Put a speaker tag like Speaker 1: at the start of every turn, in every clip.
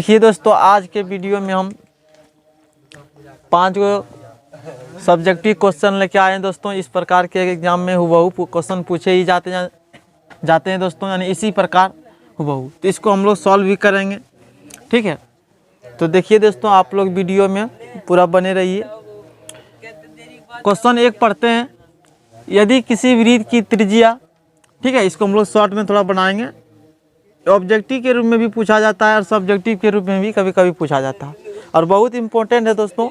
Speaker 1: देखिए दोस्तों, आज के वीडियो में हम 5 गो सब्जेक्टिव क्वेश्चन लेके आए हैं दोस्तों। इस प्रकार के एग्जाम में हुबहू क्वेश्चन पूछे ही जाते हैं दोस्तों, यानी इसी प्रकार हुबहू। तो इसको हम लोग सॉल्व भी करेंगे, ठीक है। तो देखिए दोस्तों, आप लोग वीडियो में पूरा बने रहिए। क्वेश्चन 1 पढ़ते हैं। यदि किसी वृत्त की त्रिज्या, ठीक है, इसको हम लोग शॉर्ट में थोड़ा बनाएंगे। ऑब्जेक्टिव के रूप में भी पूछा जाता है और सब्जेक्टिव के रूप में भी कभी कभी पूछा जाता है, और बहुत इंपॉर्टेंट है दोस्तों।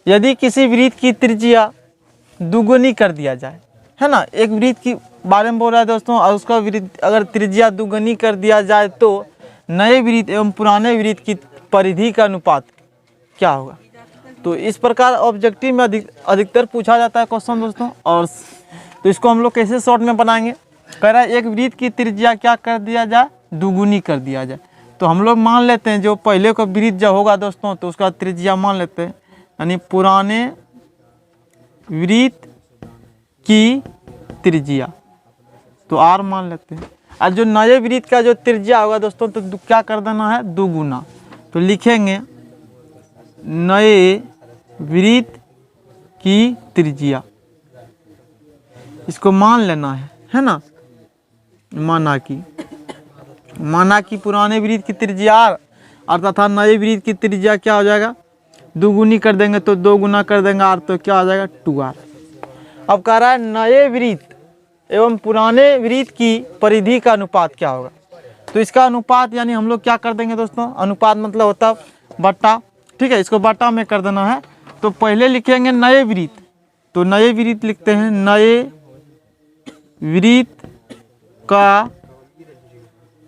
Speaker 1: यदि किसी वृत्त की त्रिज्या दुगुनी कर दिया जाए, है ना, एक वृत्त की बारे में बोल रहा है दोस्तों, और उसका वृत्त अगर त्रिज्या दुगुनी कर दिया जाए तो नए वृत्त एवं पुराने वृत्त की परिधि का अनुपात क्या होगा। तो इस प्रकार ऑब्जेक्टिव में अधिकतर पूछा जाता है क्वेश्चन दोस्तों। और तो इसको हम लोग कैसे शॉर्ट में बनाएंगे। कह रहा है एक वृत्त की त्रिज्या क्या कर दिया जाए, दुगुनी कर दिया जाए। तो हम लोग मान लेते हैं जो पहले का वृत्त जो होगा दोस्तों, तो उसका त्रिज्या मान लेते हैं, यानी पुराने वृत्त की त्रिज्या तो r मान लेते हैं। और जो नए वृत्त का जो त्रिज्या होगा दोस्तों, तो क्या कर देना है, दुगुना। तो लिखेंगे नए वृत्त की त्रिज्या, इसको मान लेना है ना। माना कि पुराने वृत्त की त्रिज्या r और तथा नए वृत्त की त्रिज्या क्या हो जाएगा, दुगुनी कर देंगे तो 2 गुना कर देंगे r, तो क्या हो जाएगा 2r। अब कह रहा है नए वृत्त एवं पुराने वृत्त की परिधि का अनुपात क्या होगा। तो इसका अनुपात यानी हम लोग क्या कर देंगे दोस्तों, अनुपात मतलब होता है बट्टा, ठीक है। इसको बट्टा में कर देना है। तो पहले लिखेंगे नए वृत्त, तो नए वृत्त लिखते हैं, नए वृत्त का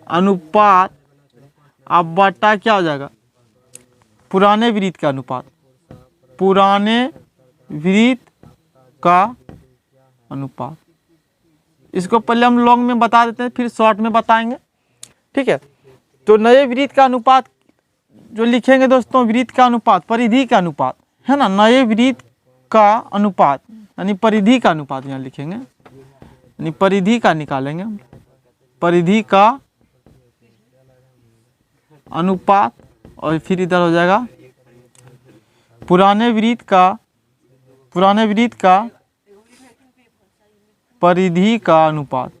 Speaker 1: अनुपात अब बट्टा क्या हो जाएगा, पुराने वृत्त का अनुपात, पुराने वृत्त का अनुपात। इसको पहले हम लॉन्ग में बता देते हैं, फिर शॉर्ट में बताएंगे, ठीक है। तो नए वृत्त का अनुपात जो लिखेंगे दोस्तों, वृत्त का अनुपात परिधि का अनुपात, है ना। नए वृत्त का अनुपात यानी परिधि का अनुपात यहाँ लिखेंगे, यानी परिधि का निकालेंगे, परिधि का अनुपात, और फिर इधर हो जाएगा पुराने वृत्त का परिधि का अनुपात।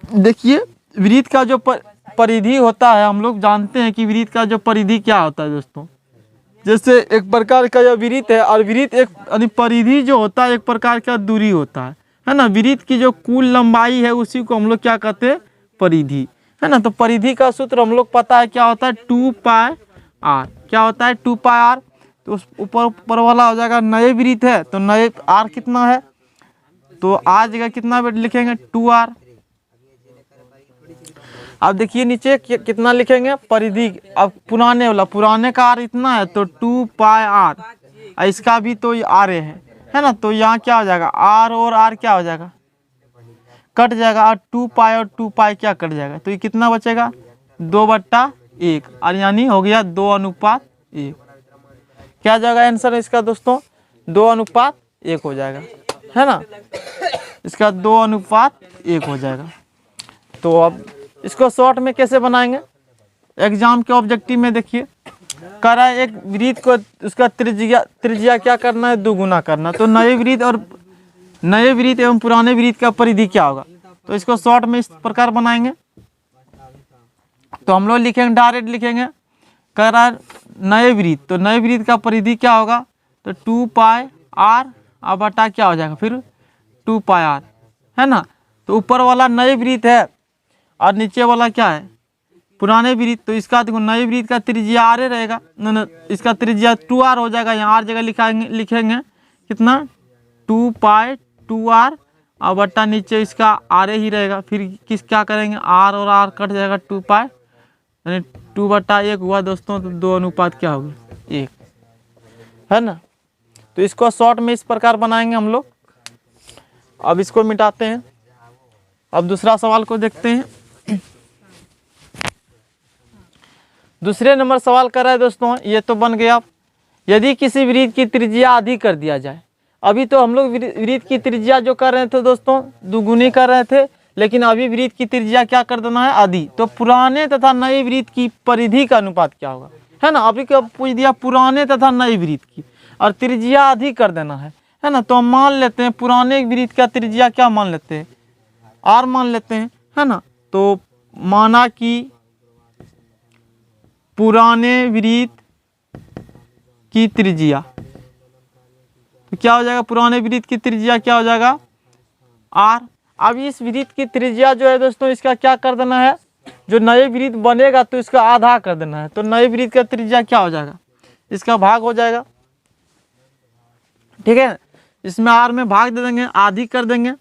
Speaker 1: देखिए वृत्त का जो परिधि होता है, हम लोग जानते हैं कि वृत्त का जो परिधि क्या होता है दोस्तों। जैसे एक प्रकार का यह वृत्त है, और वृत्त एक यानी परिधि जो होता है एक प्रकार का दूरी होता है ना। वृत्त की जो कुल लंबाई है उसी को हम लोग क्या कहते हैं, परिधि, है ना। तो परिधि का सूत्र हम लोग पता है क्या होता है, 2πr। क्या होता है 2πr। तो उस ऊपर वाला हो जाएगा नए वृत्त है, तो नए r कितना है, तो r जगह कितना लिखेंगे 2r। अब देखिए नीचे कितना लिखेंगे, परिधि। अब पुराने का r इतना है, तो 2πr, इसका भी तो r है ना। तो यहाँ क्या हो जाएगा, r और r क्या हो जाएगा, कट जाएगा, और 2π और 2π क्या कट जाएगा, तो ये कितना बचेगा 2/1, और यानी हो गया 2:1। क्या जाएगा आंसर इसका दोस्तों, 2:1 हो जाएगा, है ना। इसका 2:1 हो जाएगा। तो अब इसको शॉर्ट में कैसे बनाएंगे, एग्जाम के ऑब्जेक्टिव में देखिए कह रहा है एक वृत्त को उसका त्रिज्या क्या करना है, दुगुना करना। तो नए वृत्त एवं पुराने वृत्त का परिधि क्या होगा। तो इसको शॉर्ट में इस प्रकार बनाएंगे। तो हम लोग लिखेंगे, डायरेक्ट लिखेंगे, कह रहा है नए वृत्त, तो नए वृत्त का परिधि क्या होगा, तो 2πr और बटा क्या हो जाएगा फिर 2πr, है ना। तो ऊपर वाला नए वृत्त है और नीचे वाला क्या है, पुराने वृत्त। तो इसका देखो नए वृत्त का त्रिज्या r रहेगा, न इसका त्रिज्या 2r हो जाएगा। यहाँ r जगह लिखेंगे कितना 2π 2r और बट्टा नीचे इसका r ही रहेगा। फिर क्या करेंगे, r और r कट जाएगा 2π, यानी 2/1 हुआ दोस्तों। तो 2:1 क्या होगा 1, है ना। तो इसको शॉर्ट में इस प्रकार बनाएंगे हम लोग। अब इसको मिटाते हैं। अब दूसरा सवाल को देखते हैं। दूसरे नंबर सवाल कर रहा है दोस्तों, ये तो बन गया। यदि किसी वृत्त की त्रिज्या आधी कर दिया जाए, अभी तो हम लोग वृत्त की त्रिज्या जो कर रहे थे दोस्तों दुगुनी कर रहे थे, लेकिन अभी वृत्त की त्रिज्या क्या कर देना है, आधी। तो पुराने तथा नए वृत्त की परिधि का अनुपात क्या होगा, है ना। अभी क्या पूछ दिया, पुराने तथा नए वृत्त की, और त्रिज्या आधी कर देना है ना। तो हम मान लेते हैं पुराने वृत्त का त्रिज्या क्या मान लेते हैं, आर मान लेते हैं, है ना। तो माना कि पुराने वृत्त की त्रिज्या, तो क्या हो जाएगा, पुराने वृत्त की त्रिज्या क्या हो जाएगा, आर। अब इस वृत्त की त्रिज्या जो है दोस्तों, इसका क्या कर देना है, जो नए वृत्त बनेगा तो इसका आधा कर देना है। तो नए वृत्त का त्रिज्या क्या हो जाएगा, इसका भाग हो जाएगा, ठीक है। इसमें आर में भाग दे देंगे, आधी कर देंगे,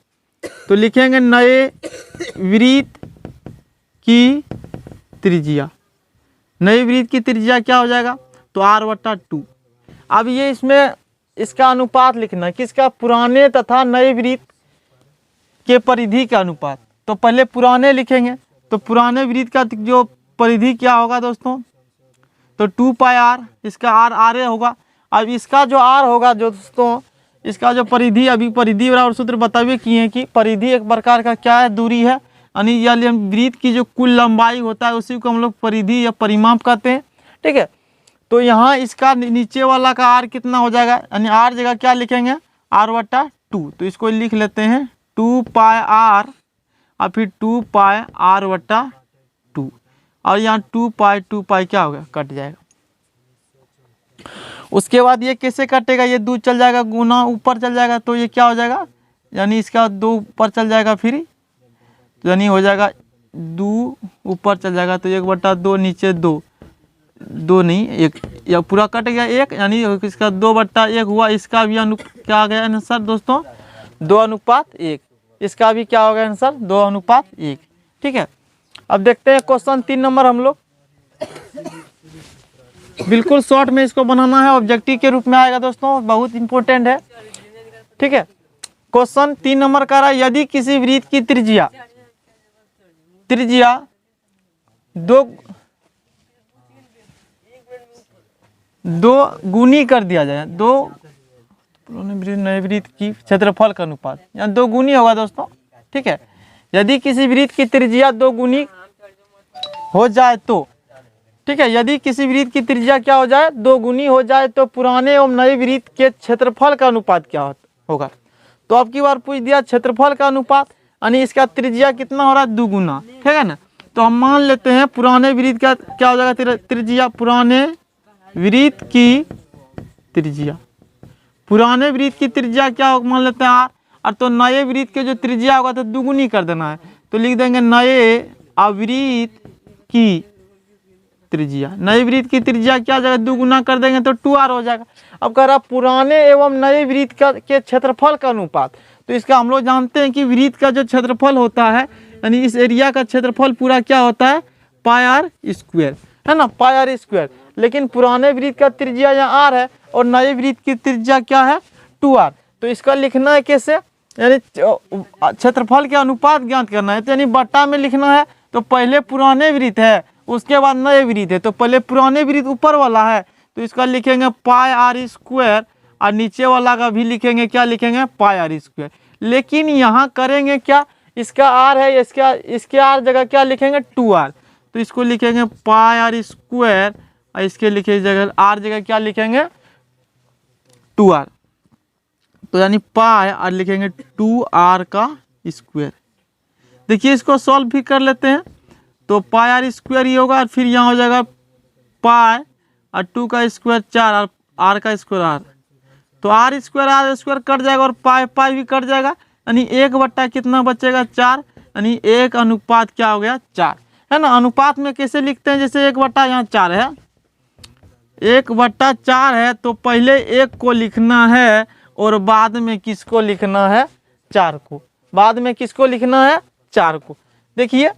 Speaker 1: तो लिखेंगे नए वृत्त की त्रिज्या। नए वृत्त की त्रिज्या क्या हो जाएगा, तो r/2। अब ये इसमें इसका अनुपात लिखना है, किसका, पुराने तथा नए वृत्त के परिधि का अनुपात। तो पहले पुराने लिखेंगे, तो पुराने वृत्त का जो परिधि क्या होगा दोस्तों, तो 2πr, इसका r होगा। अब इसका जो r होगा दोस्तों, इसका जो परिधि, अभी परिधि बराबर सूत्र बताइए किए हैं कि परिधि एक प्रकार का क्या है, दूरी है, यानी यह वृत्त की जो कुल लंबाई होता है उसी को हम लोग परिधि या परिमाप कहते हैं, ठीक है। तो यहाँ इसका नीचे वाला का r कितना हो जाएगा, यानी r जगह क्या लिखेंगे, r/2। तो इसको लिख लेते हैं 2πr और फिर 2πr/2, और यहाँ 2π क्या होगा, कट जाएगा। उसके बाद ये कैसे कटेगा, ये 2 चल जाएगा, गुना ऊपर चल जाएगा, तो ये क्या हो जाएगा, यानी इसका 2 ऊपर चल जाएगा, फिर यानी हो जाएगा 2 ऊपर चल जाएगा, तो 1/2 नीचे 2 नहीं 1, या पूरा कट गया 1, यानी इसका 2/1 हुआ। इसका भी क्या आ गया आंसर दोस्तों, 2:1। इसका भी क्या हो गया आंसर, 2:1, ठीक है। अब देखते हैं क्वेश्चन 3 नंबर, हम लोग बिल्कुल शॉर्ट में इसको बनाना है, ऑब्जेक्टिव के रूप में आएगा दोस्तों, बहुत इंपॉर्टेंट है, ठीक है। क्वेश्चन 3 नंबर का रहा, यदि किसी वृत्त की त्रिज्या दो गुनी कर दिया जाए, नए वृत्त की क्षेत्रफल का अनुपात, यहाँ 2 गुनी होगा दोस्तों, ठीक है। यदि किसी वृत्त की त्रिज्या 2 गुनी हो जाए तो, ठीक है, यदि किसी वृत्त की त्रिज्या क्या हो जाए, 2 गुनी हो जाए, तो पुराने एवं नए वृत्त के क्षेत्रफल का अनुपात क्या होगा। तो अब की बार पूछ दिया क्षेत्रफल का अनुपात, यानी इसका त्रिज्या कितना हो रहा है, 2 गुना, ठीक है ना। तो हम मान लेते हैं पुराने वृत्त का क्या हो जाएगा त्रिज्या, पुराने वृत्त की त्रिज्या, पुराने वृत्त की त्रिज्या क्या मान लेते हैं r, और तो नए वृत्त के जो त्रिज्या होगा तो 2 गुनी कर देना है, तो लिख देंगे नए वृत्त की त्रिज्या। नए वृत्त की त्रिज्या क्या हो जाएगा, 2 गुना कर देंगे तो 2r हो जाएगा। अब कह रहा पुराने एवं नए वृत्त के क्षेत्रफल का अनुपात, तो इसका हम लोग जानते हैं कि वृत्त का जो क्षेत्रफल होता है, यानी इस एरिया का क्षेत्रफल पूरा क्या होता है, πr², है ना, πr²। लेकिन पुराने वृत्त का त्रिज्या यहाँ r है और नए वृत्त की त्रिज्या क्या है, 2r। तो इसका लिखना है कैसे, यानी क्षेत्रफल के अनुपात ज्ञात करना है, तो यानी बट्टा में लिखना है। तो पहले पुराने वृत्त है, उसके बाद नए वृत्त है, तो पहले पुराने वृत्त ऊपर वाला है, तो इसका लिखेंगे πr², और नीचे वाला का भी लिखेंगे, क्या लिखेंगे, πr²। लेकिन यहाँ करेंगे क्या, इसका r है, इसके r जगह क्या लिखेंगे, 2r, तो इसको लिखेंगे πr², और इसके लिखे जगह r जगह क्या लिखेंगे, 2r। तो यानी पाई और लिखेंगे 2r²। देखिए इसको सॉल्व भी कर लेते हैं, तो πr² ही होगा, और फिर यहाँ हो जाएगा पाई और 2 का स्क्वायर 4 और r का स्क्वायर r, तो r² कट जाएगा और पाई भी कट जाएगा, यानी 1 कितना बचेगा, 4, यानी 1:4 क्या हो गया, 4, है ना। अनुपात में कैसे लिखते हैं, जैसे 1 यहाँ 4 है, 1/4 है, तो पहले 1 को लिखना है और बाद में किसको लिखना है, 4 को, बाद में किसको लिखना है, 4 को। देखिए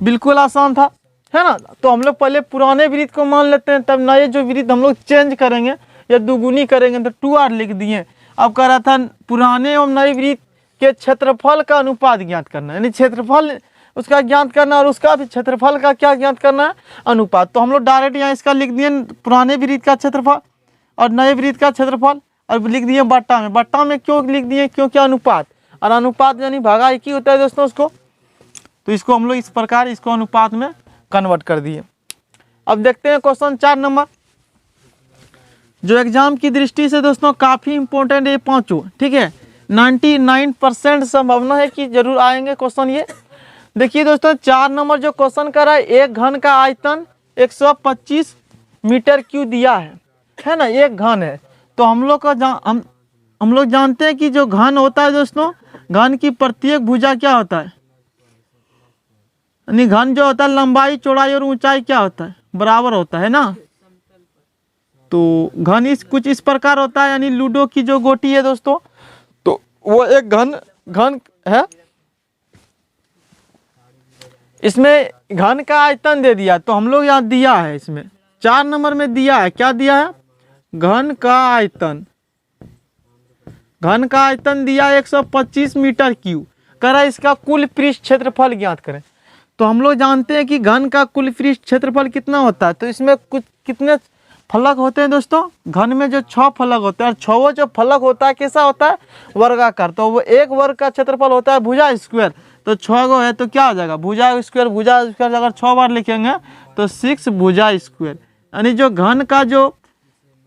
Speaker 1: बिल्कुल आसान था, है ना। तो हम लोग पहले पुराने वृत्त को मान लेते हैं, तब नए जो वृत्त हम लोग चेंज करेंगे या दुगुनी करेंगे तो 2r लिख दिए। अब कह रहा था पुराने एवं नए वृत्त के क्षेत्रफल का अनुपात ज्ञात करना, यानी क्षेत्रफल उसका ज्ञात करना और उसका भी क्षेत्रफल का क्या ज्ञात करना है, अनुपात। तो हम लोग डायरेक्ट यहाँ इसका लिख दिए पुराने वृत्त का क्षेत्रफल और नए वृत्त का क्षेत्रफल, और लिख दिए बट्टा में। बट्टा में क्यों लिख दिए, क्योंकि अनुपात, और अनुपात यानी भागा एक ही होता है दोस्तों उसको, तो इसको हम लोग इस प्रकार इसको अनुपात में कन्वर्ट कर दिए। अब देखते हैं क्वेश्चन 4 नंबर, जो एग्जाम की दृष्टि से दोस्तों काफ़ी इंपॉर्टेंट है ये पाँचों, ठीक है। 99% संभावना है कि जरूर आएंगे क्वेश्चन ये। देखिए दोस्तों 4 नंबर जो क्वेश्चन कर रहा है, एक घन का आयतन 125 मीटर क्यूब दिया है ना, एक घन है। तो हम लोग का हम लोग जानते हैं कि जो घन होता है दोस्तों, घन की प्रत्येक भुजा क्या होता है, यानी घन जो होता है लंबाई चौड़ाई और ऊंचाई क्या होता है, बराबर होता है ना। तो घन कुछ इस प्रकार होता है, यानी लूडो की जो गोटी है दोस्तों, तो वो एक घन है। इसमें घन का आयतन दे दिया, तो हम लोग यहाँ दिया है, इसमें 4 नंबर में दिया है, क्या दिया है, घन का आयतन। घन का आयतन दिया 125 मीटर क्यूब, कह रहा है इसका कुल पृष्ठ क्षेत्रफल ज्ञात करें। तो हम लोग जानते हैं कि घन का कुल पृष्ठ क्षेत्रफल कितना होता है। तो इसमें कुछ कितने फलक होते हैं दोस्तों, घन में जो 6 फलक होते हैं, और 6 जो फलक होता है कैसा होता है, वर्गाकार। तो वो एक वर्ग का क्षेत्रफल होता है भुजा स्क्वायर। तो 6 गो है तो क्या हो जाएगा, भुजा स्क्वायर अगर 6 बार लिखेंगे तो 6 भुजा स्क्वायर, यानी जो घन का जो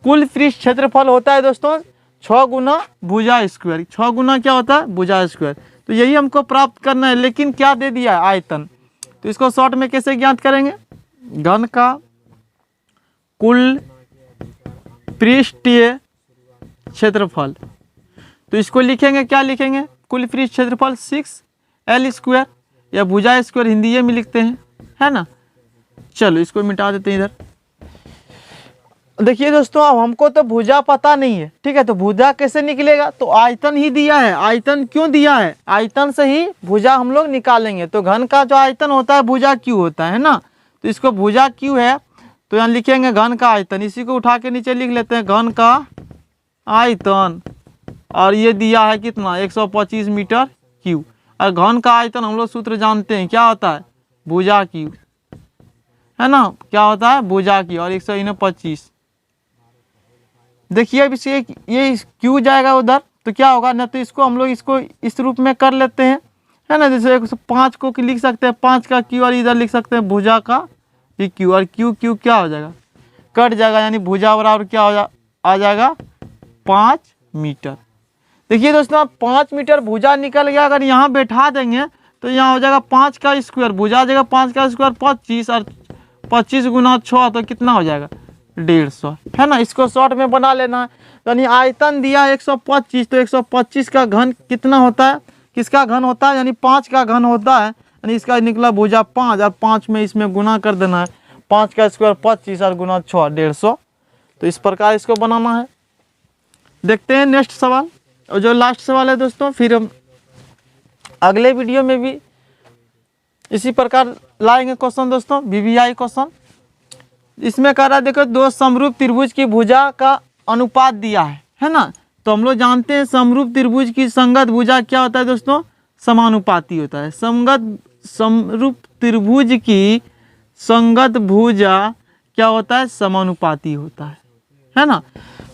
Speaker 1: कुल पृष्ठ क्षेत्रफल होता है दोस्तों 6 गुना भुजा स्क्वायर। 6 गुना क्या होता है, भुजा स्क्वायर। तो यही हमको प्राप्त करना है, लेकिन क्या दे दिया है, आयतन। तो इसको शॉर्ट में कैसे ज्ञात करेंगे, घन का कुल पृष्ठीय क्षेत्रफल। तो इसको लिखेंगे, क्या लिखेंगे, कुल पृष्ठ क्षेत्रफल 6L स्क्वायर, या भुजा स्क्वायर हिंदी में लिखते हैं, है ना। चलो इसको मिटा देते हैं इधर। देखिए दोस्तों अब हमको तो भुजा पता नहीं है, ठीक है, तो भुजा कैसे निकलेगा, तो आयतन ही दिया है। आयतन क्यों दिया है, आयतन से ही भुजा हम लोग निकालेंगे। तो घन का जो आयतन होता है भुजा क्यू होता है ना, तो इसको भुजा क्यू है, तो यहाँ लिखेंगे घन का आयतन। इसी को उठा के नीचे लिख लेते हैं, घन का आयतन, और ये दिया है कितना, 125 मीटर क्यूब। और घन का आयतन हम लोग सूत्र जानते हैं क्या होता है, भुजा क्यू, है ना, क्या होता है, भुजा क्यू, और 125। देखिए अब इसे ये क्यू जाएगा उधर, तो क्या होगा ना, तो इसको हम लोग इसको इस रूप में कर लेते हैं, है ना। जैसे 5 को लिख सकते हैं 5 का क्यू, और इधर लिख सकते हैं भुजा का ये क्यू, और क्यू क्या हो जाएगा, कट जाएगा, यानी भुजा बराबर क्या आ जाएगा, 5 मीटर। देखिए दोस्तों 5 मीटर भुजा निकल गया। अगर यहाँ बैठा देंगे तो यहाँ हो जाएगा 5 का स्क्वायर, भुजा जगह 5 का स्क्वायर 25, और 25 गुना 6 तो कितना हो जाएगा, 150, है ना। इसको शॉर्ट में बना लेना है। यानी आयतन दिया 125, तो 125 का घन कितना होता है, किसका घन होता है, यानी 5 का घन होता है, यानी इसका निकला भुजा 5, और 5 में इसमें गुना कर देना है, 5 का स्क्वायर 25 और गुना 6 150। तो इस प्रकार इसको बनाना है। देखते हैं नेक्स्ट सवाल, और जो लास्ट सवाल है दोस्तों, फिर हम अगले वीडियो में भी इसी प्रकार लाएंगे क्वेश्चन दोस्तों, VVI क्वेश्चन। इसमें कह रहा है देखो, दो समरूप त्रिभुज की भुजा का अनुपात दिया है ना। तो हम लोग जानते हैं समरूप त्रिभुज की संगत भुजा क्या होता है दोस्तों, समानुपाती होता है। समरूप त्रिभुज की संगत भुजा क्या होता है, समानुपाती होता है ना।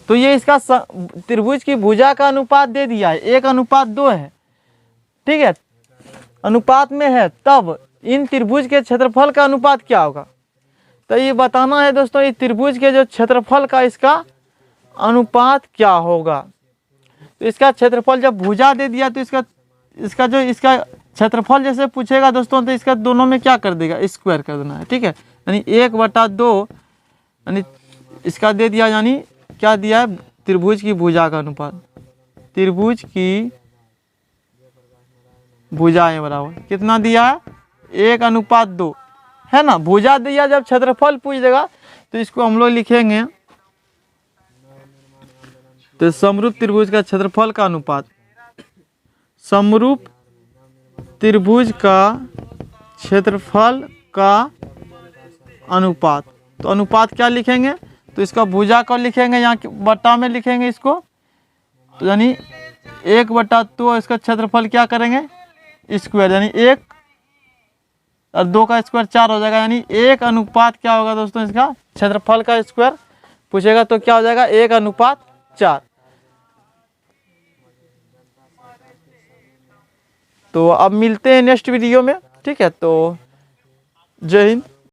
Speaker 1: तो ये इसका त्रिभुज की भुजा का अनुपात दे दिया है, 1:2 है, ठीक है, अनुपात में है। तब इन त्रिभुज के क्षेत्रफल का अनुपात क्या होगा, तो ये बताना है दोस्तों, ये त्रिभुज के जो क्षेत्रफल का इसका अनुपात क्या होगा। तो इसका क्षेत्रफल जब भुजा दे दिया, तो इसका क्षेत्रफल जैसे पूछेगा दोस्तों, तो इसका दोनों में क्या कर देगा, स्क्वायर कर देना है, ठीक है। यानी 1/2, यानी इसका दे दिया, यानी क्या दिया है, त्रिभुज की भुजा का अनुपात, त्रिभुज की भुजाएं बराबर कितना दिया है, 1:2, है ना। भुजा दिया, जब क्षेत्रफल पूछ देगा तो इसको हम लोग लिखेंगे, तो समरूप त्रिभुज का क्षेत्रफल का अनुपात, समरूप त्रिभुज का क्षेत्रफल का अनुपात। तो अनुपात क्या लिखेंगे, तो इसका भुजा को लिखेंगे, यहाँ बट्टा में लिखेंगे इसको, तो यानी 1/2, इसका क्षेत्रफल क्या करेंगे, स्क्वायर, यानी 1 और 2 का स्क्वायर 4 हो जाएगा, यानी 1 क्या होगा दोस्तों, इसका क्षेत्रफल का स्क्वायर पूछेगा तो क्या हो जाएगा, 1:4। तो अब मिलते हैं नेक्स्ट वीडियो में, ठीक है, तो जय हिंद।